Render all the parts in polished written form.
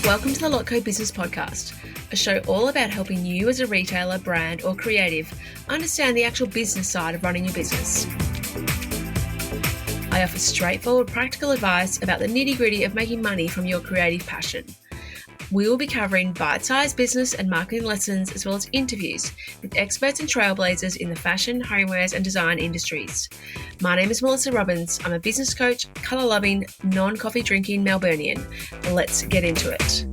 Welcome to the Lotco Business Podcast, a show all about helping you as a retailer, brand, or creative understand the actual business side of running your business. I offer straightforward, practical advice about the nitty-gritty of making money from your creative passion. We will be covering bite-sized business and marketing lessons, as well as interviews with experts and trailblazers in the fashion, homewares, and design industries. My name is Melissa Robbins. I'm a business coach, colour-loving, non-coffee drinking Melburnian. Let's get into it.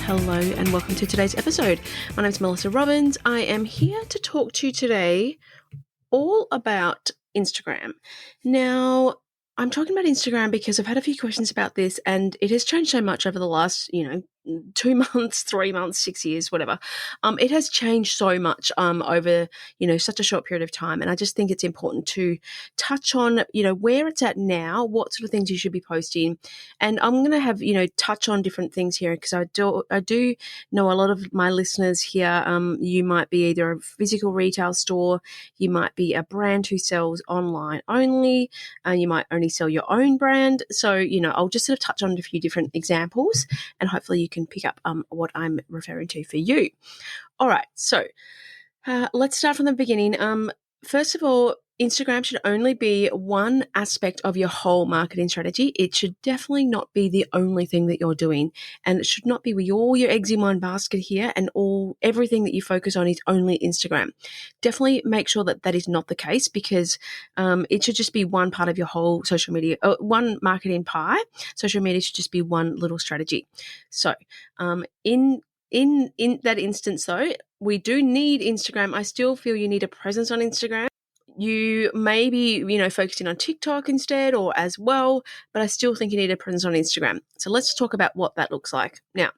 Hello and welcome to today's episode. My name is Melissa Robbins. I am here to talk to you today all about Instagram. Now, I'm talking about Instagram because I've had a few questions about this and it has changed so much over the last, 2 months, 3 months, 6 years, whatever. It has changed so much over, such a short period of time. And I just think it's important to touch on, where it's at now, what sort of things you should be posting. And I'm going to have, touch on different things here because I do know a lot of my listeners here. You might be either a physical retail store, you might be a brand who sells online only, and you might only sell your own brand. So, I'll just sort of touch on a few different examples and hopefully you can pick up what I'm referring to for you. All right, so let's start from the beginning. First of all, Instagram should only be one aspect of your whole marketing strategy. It should definitely not be the only thing that you're doing, and it should not be with all your eggs in one basket here and everything that you focus on is only Instagram. Definitely make sure that that is not the case because it should just be one part of your whole social media, one marketing pie. Social media should just be one little strategy. So in that instance, though, we do need Instagram. I still feel you need a presence on Instagram. You may be, focusing on TikTok instead or as well, but I still think you need a presence on Instagram. So let's talk about what that looks like. Now,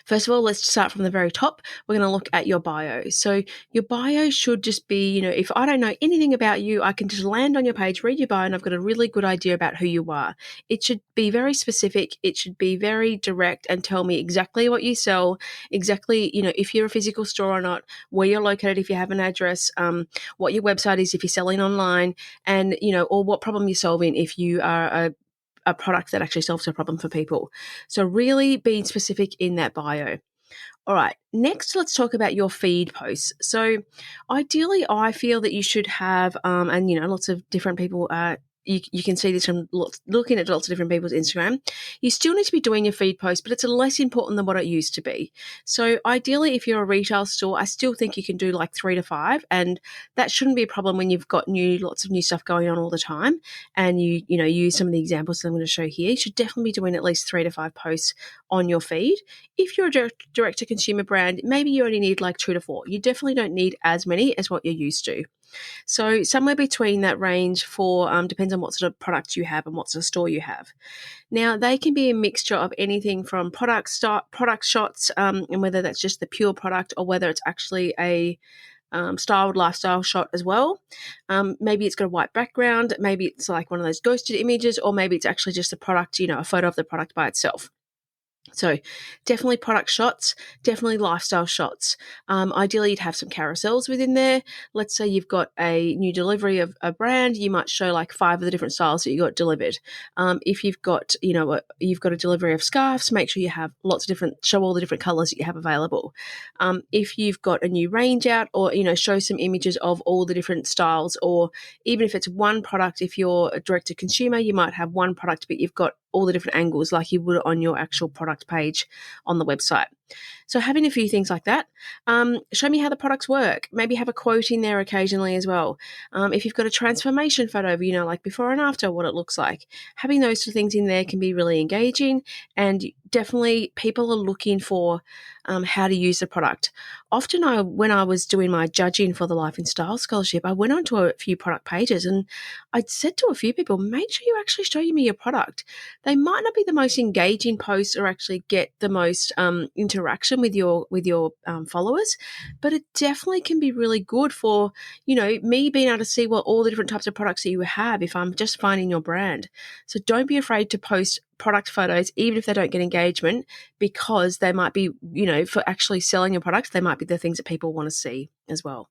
first of all, let's start from the very top. We're going to look at your bio. So your bio should just be, if I don't know anything about you, I can just land on your page, read your bio, and I've got a really good idea about who you are. It should be very specific. It should be very direct and tell me exactly what you sell, exactly, if you're a physical store or not, where you're located, if you have an address, what your website is, if you're selling online, and, or what problem you're solving if you are a product that actually solves a problem for people. So really being specific in that bio. All right, next let's talk about your feed posts. So ideally I feel that you should have, and lots of different people you can see this from looking at lots of different people's Instagram. You still need to be doing your feed posts, but it's less important than what it used to be. So ideally, if you're a retail store, I still think you can do like 3 to 5, and that shouldn't be a problem when you've got lots of new stuff going on all the time. And you use some of the examples that I'm going to show here. You should definitely be doing at least 3 to 5 posts on your feed. If you're a direct to consumer brand, maybe you only need like 2 to 4. You definitely don't need as many as what you're used to. So somewhere between that range for depends on what sort of product you have and what sort of store you have. Now, they can be a mixture of anything from product shots, and whether that's just the pure product or whether it's actually a styled lifestyle shot as well. Maybe it's got a white background, maybe it's like one of those ghosted images, or maybe it's actually just a product, a photo of the product by itself. So definitely product shots, definitely lifestyle shots. Ideally, you'd have some carousels within there. Let's say you've got a new delivery of a brand, you might show like 5 of the different styles that you got delivered. If you've got, you've got a delivery of scarves, make sure you have show all the different colors that you have available. If you've got a new range out, or, show some images of all the different styles, or even if it's one product, if you're a direct to consumer, you might have one product, but you've got all the different angles like you would on your actual product page on the website. So having a few things like that. Show me how the products work. Maybe have a quote in there occasionally as well. If you've got a transformation photo, like before and after, what it looks like. Having those sort of things in there can be really engaging, and definitely people are looking for how to use the product. Often when I was doing my judging for the Life in Style Scholarship, I went onto a few product pages and I'd said to a few people, make sure you actually show me your product. They might not be the most engaging posts or actually get the most interaction with your followers, but it definitely can be really good for, me being able to see what all the different types of products that you have if I'm just finding your brand. So don't be afraid to post product photos, even if they don't get engagement, because they might be, for actually selling your product, they might be the things that people want to see as well.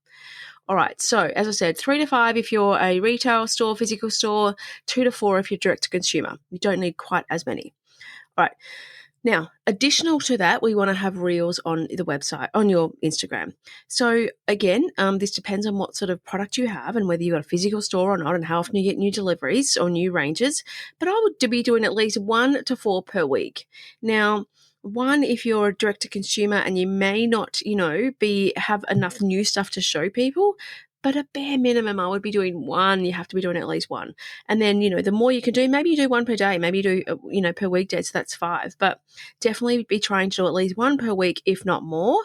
All right. So as I said, 3 to 5 if you're a retail store, physical store, 2 to 4 if you're direct to consumer. You don't need quite as many. All right. Now, additional to that, we want to have reels on the website, on your Instagram. So again, this depends on what sort of product you have and whether you've got a physical store or not and how often you get new deliveries or new ranges. But I would be doing at least 1 to 4 per week. Now, one, if you're direct to consumer and you may not, have enough new stuff to show people, but a bare minimum, I would be doing one. You have to be doing at least one. And then, the more you can do, maybe you do one per day, maybe you do, per weekday, so that's 5. But definitely be trying to do at least one per week, if not more.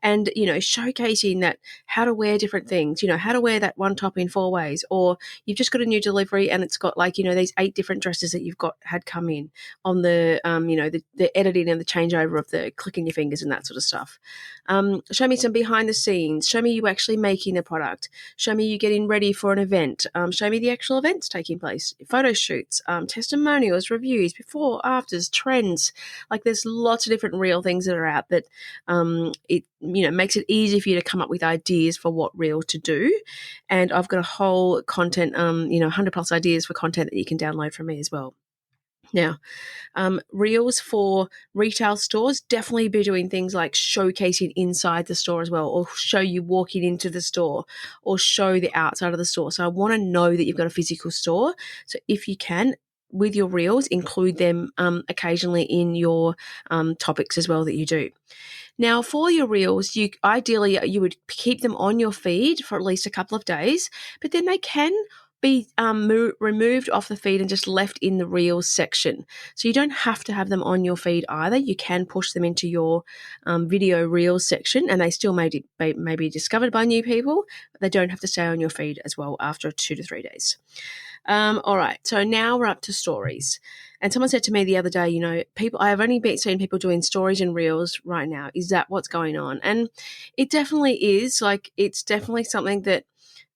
And, showcasing that how to wear different things, how to wear that one top in 4 ways, or you've just got a new delivery and it's got these 8 different dresses that you've had come in on the, the editing and the changeover of the clicking your fingers and that sort of stuff. Show me some behind the scenes. Show me you actually making the product. Show me you getting ready for an event. Show me the actual events taking place, photo shoots, testimonials, reviews, before, afters, trends. There's lots of different real things that are out that it makes it easy for you to come up with ideas for what reel to do. And I've got a whole content, 100 plus ideas for content that you can download from me as well. Now, reels for retail stores, definitely be doing things like showcasing inside the store as well, or show you walking into the store, or show the outside of the store. So I want to know that you've got a physical store. So if you can, with your reels, include them occasionally in your topics as well that you do. Now, for your reels, ideally you would keep them on your feed for at least a couple of days, but then they can be removed off the feed and just left in the reels section. So you don't have to have them on your feed either. You can push them into your video reels section, and they still may be discovered by new people. But they don't have to stay on your feed as well after 2 to 3 days. All right, so now we're up to stories. And someone said to me the other day, I have only seen people doing stories and reels right now. Is that what's going on? And it definitely is. It's definitely something that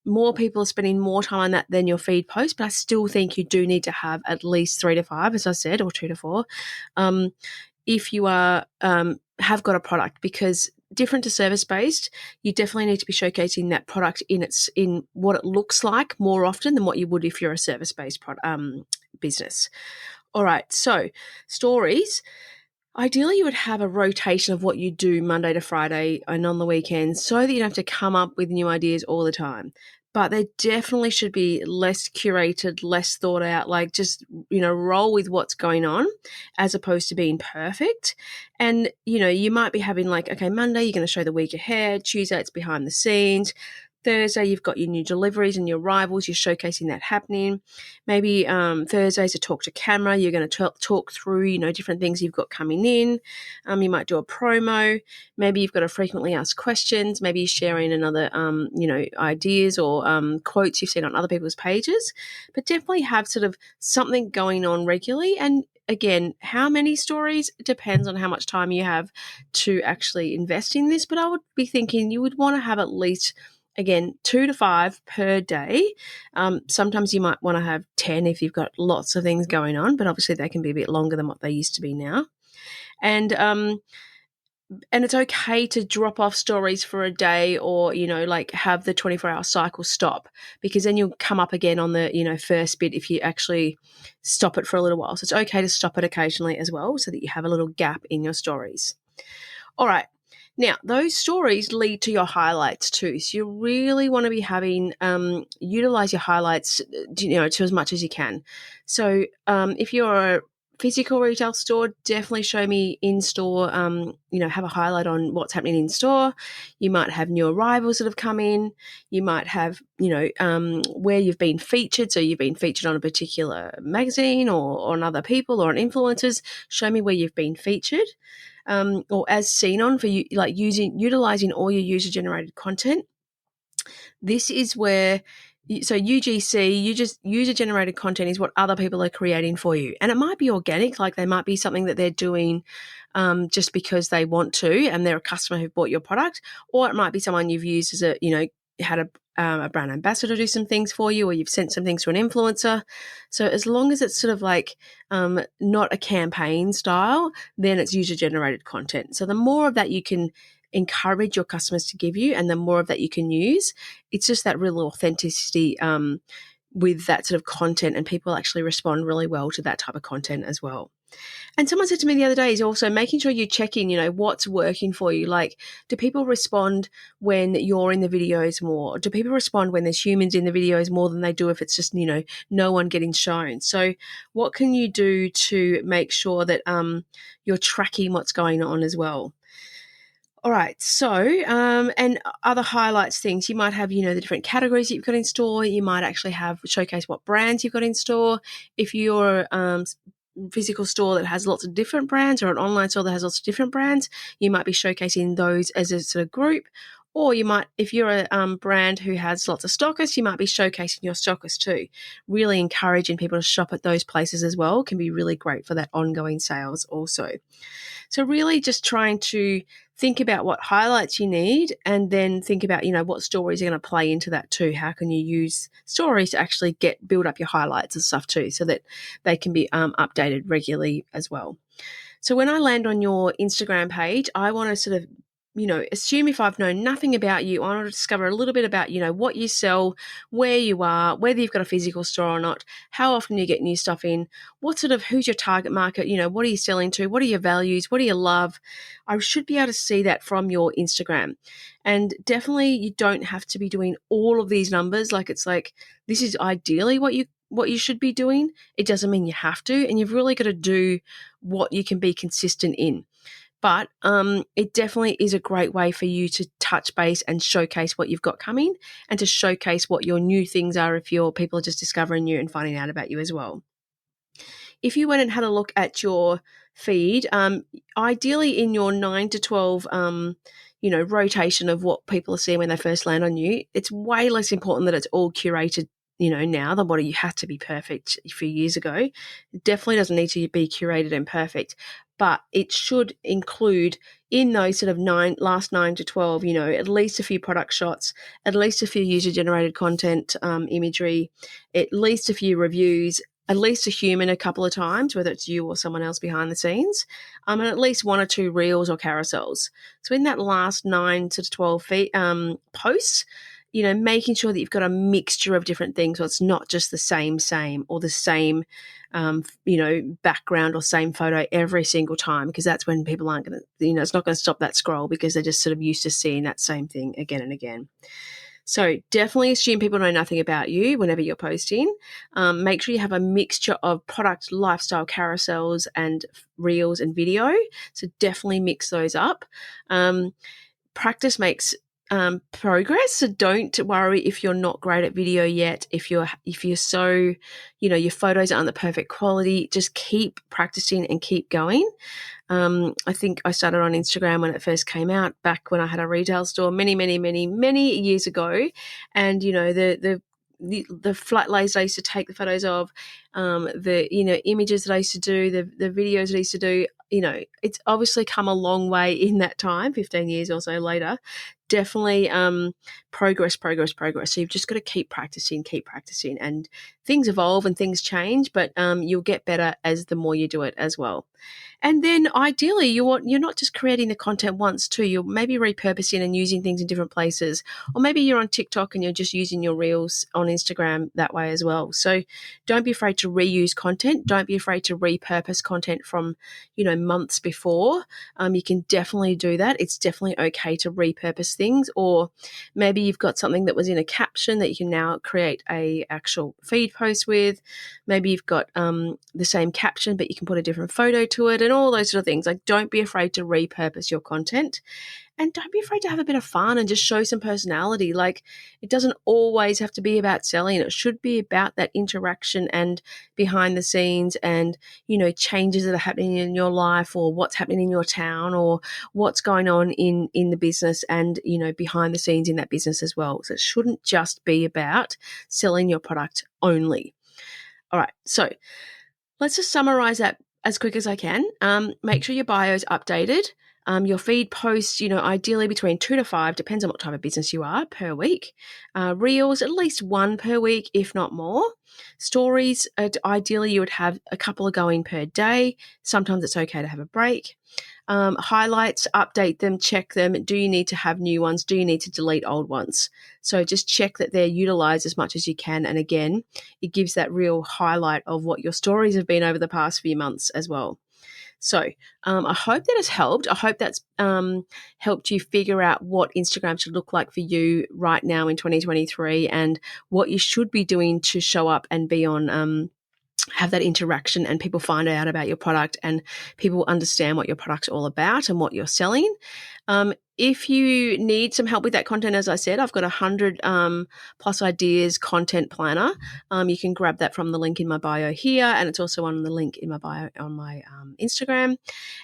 more people are spending more time on that than your feed post, but I still think you do need to have at least 3 to 5, as I said, or 2 to 4, if you are have got a product, because different to service-based, you definitely need to be showcasing that product in what it looks like more often than what you would if you're a service-based business. All right, so stories. Ideally, you would have a rotation of what you do Monday to Friday and on the weekends so that you don't have to come up with new ideas all the time. But they definitely should be less curated, less thought out, just, roll with what's going on as opposed to being perfect. And, you might be having okay, Monday, you're going to show the week ahead. Tuesday, it's behind the scenes. Thursday, you've got your new deliveries and your arrivals. You're showcasing that happening. Maybe Thursday's a talk to camera. You're going to talk through, different things you've got coming in. You might do a promo. Maybe you've got a frequently asked questions. Maybe you're sharing another, ideas or quotes you've seen on other people's pages. But definitely have sort of something going on regularly. And again, how many stories depends on how much time you have to actually invest in this. But I would be thinking you would want to have at least, again, 2 to 5 per day. Sometimes you might want to have 10 if you've got lots of things going on, but obviously they can be a bit longer than what they used to be now. And it's okay to drop off stories for a day or, have the 24-hour cycle stop, because then you'll come up again on the, first bit if you actually stop it for a little while. So it's okay to stop it occasionally as well so that you have a little gap in your stories. All right. Now, those stories lead to your highlights too. So you really want to be having, utilize your highlights, to as much as you can. So if you're a physical retail store, definitely show me in store, have a highlight on what's happening in store. You might have new arrivals that have come in. You might have, where you've been featured. So you've been featured on a particular magazine or on other people or on influencers. Show me where you've been featured. Or as seen on for you, utilizing all your user-generated content. This is where, so UGC, user-generated content is what other people are creating for you. And it might be organic, they might be something that they're doing just because they want to and they're a customer who bought your product, or it might be someone you've used as had a brand ambassador do some things for you, or you've sent some things to an influencer. So as long as it's sort of not a campaign style, then it's user-generated content. So the more of that you can encourage your customers to give you, and the more of that you can use. It's just that real authenticity with that sort of content, and people actually respond really well to that type of content as well. And someone said to me the other day is also making sure you check in, what's working for you. Like, do people respond when you're in the videos more? Do people respond when there's humans in the videos more than they do if it's just, no one getting shown? So what can you do to make sure that you're tracking what's going on as well? All right. So, and other highlights things, you might have, the different categories that you've got in store. You might actually have showcase what brands you've got in store. If you're physical store that has lots of different brands, or an online store that has lots of different brands, you might be showcasing those as a sort of group. Or you might, if you're a brand who has lots of stockists, you might be showcasing your stockists too. Really encouraging people to shop at those places as well can be really great for that ongoing sales also. So really just trying to think about what highlights you need, and then think about, what stories are going to play into that too. How can you use stories to actually build up your highlights and stuff too, so that they can be updated regularly as well. So when I land on your Instagram page, I want to sort of, assume if I've known nothing about you, I want to discover a little bit about, what you sell, where you are, whether you've got a physical store or not, how often you get new stuff in, who's your target market, what are you selling to, what are your values, what do you love? I should be able to see that from your Instagram. And definitely you don't have to be doing all of these numbers. Like, it's like, this is ideally what you should be doing. It doesn't mean you have to, and you've really got to do what you can be consistent in. But it definitely is a great way for you to touch base and showcase what you've got coming, and to showcase what your new things are if your people are just discovering you and finding out about you as well. If you went and had a look at your feed, ideally in your 9 to 12 rotation of what people are seeing when they first land on you, it's way less important that it's all curated now than what you had to be perfect a few years ago. It definitely doesn't need to be curated and perfect, but it should include in those sort of last 9 to 12, at least a few product shots, at least a few user-generated content imagery, at least a few reviews, at least a human a couple of times, whether it's you or someone else behind the scenes, and at least 1 or 2 reels or carousels. So in that last 9 to 12 posts, making sure that you've got a mixture of different things, so it's not just the same, or the same, background or same photo every single time, because that's when people aren't going to, it's not going to stop that scroll, because they're just sort of used to seeing that same thing again and again. So definitely assume people know nothing about you whenever you're posting. Make sure you have a mixture of product, lifestyle, carousels, and reels and video. So definitely mix those up. Practice makes progress. So don't worry if you're not great at video yet. If you're so, your photos aren't the perfect quality, just keep practicing and keep going. I think I started on Instagram when it first came out, back when I had a retail store many, many, many, many years ago. And, the flat lays I used to take the photos of, the images that I used to do, the videos that I used to do, it's obviously come a long way in that time, 15 years or so later. Definitely progress. So you've just got to keep practicing, and things evolve and things change, but you'll get better as the more you do it as well. And then ideally you're not just creating the content once too, you're maybe repurposing and using things in different places, or maybe you're on TikTok and you're just using your reels on Instagram that way as well. So don't be afraid to reuse content. Don't be afraid to repurpose content from, months before. You can definitely do that. It's definitely okay to repurpose things, or maybe you've got something that was in a caption that you can now create a actual feed post with. Maybe you've got the same caption, but you can put a different photo to it, and all those sort of things. Like, don't be afraid to repurpose your content. And don't be afraid to have a bit of fun and just show some personality. Like, it doesn't always have to be about selling. It should be about that interaction and behind the scenes, and, changes that are happening in your life, or what's happening in your town, or what's going on in the business, and, behind the scenes in that business as well. So it shouldn't just be about selling your product only. All right. So let's just summarize that as quick as I can. Make sure your bio is updated. Your feed posts, ideally between 2 to 5, depends on what type of business you are, per week. Reels, at least 1 per week, if not more. Stories, ideally you would have a couple of going per day. Sometimes it's okay to have a break. Highlights, update them, check them. Do you need to have new ones? Do you need to delete old ones? So just check that they're utilized as much as you can. And again, it gives that real highlight of what your stories have been over the past few months as well. So I hope that has helped. I hope that's helped you figure out what Instagram should look like for you right now in 2023 and what you should be doing to show up and be on have that interaction and people find out about your product and people understand what your product's all about and what you're selling. If you need some help with that content, as I said, I've got 100 plus ideas content planner. You can grab that from the link in my bio here, and it's also on the link in my bio on my Instagram.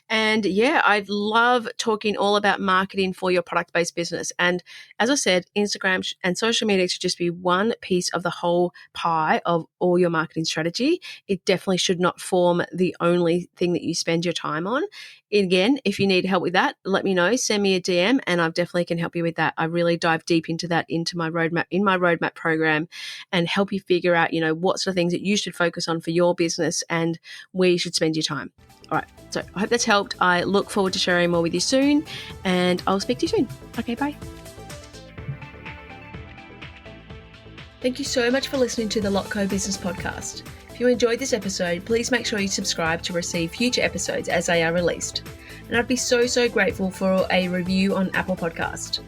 And yeah, I love talking all about marketing for your product-based business. And as I said, Instagram and social media should just be one piece of the whole pie of all your marketing strategy. It definitely should not form the only thing that you spend your time on. Again, if you need help with that, let me know. Send me a DM and I definitely can help you with that. I really dive deep into that into my roadmap program and help you figure out, what sort of things that you should focus on for your business and where you should spend your time. All right. So I hope that's helped. I look forward to sharing more with you soon and I'll speak to you soon. Okay, bye. Thank you so much for listening to the Lotco Business Podcast. If you enjoyed this episode, please make sure you subscribe to receive future episodes as they are released. And I'd be so grateful for a review on Apple Podcast.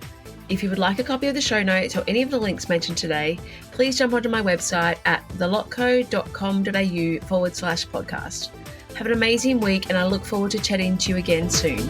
If you would like a copy of the show notes or any of the links mentioned today, please jump onto my website at thelotco.com.au/podcast. Have an amazing week and I look forward to chatting to you again soon.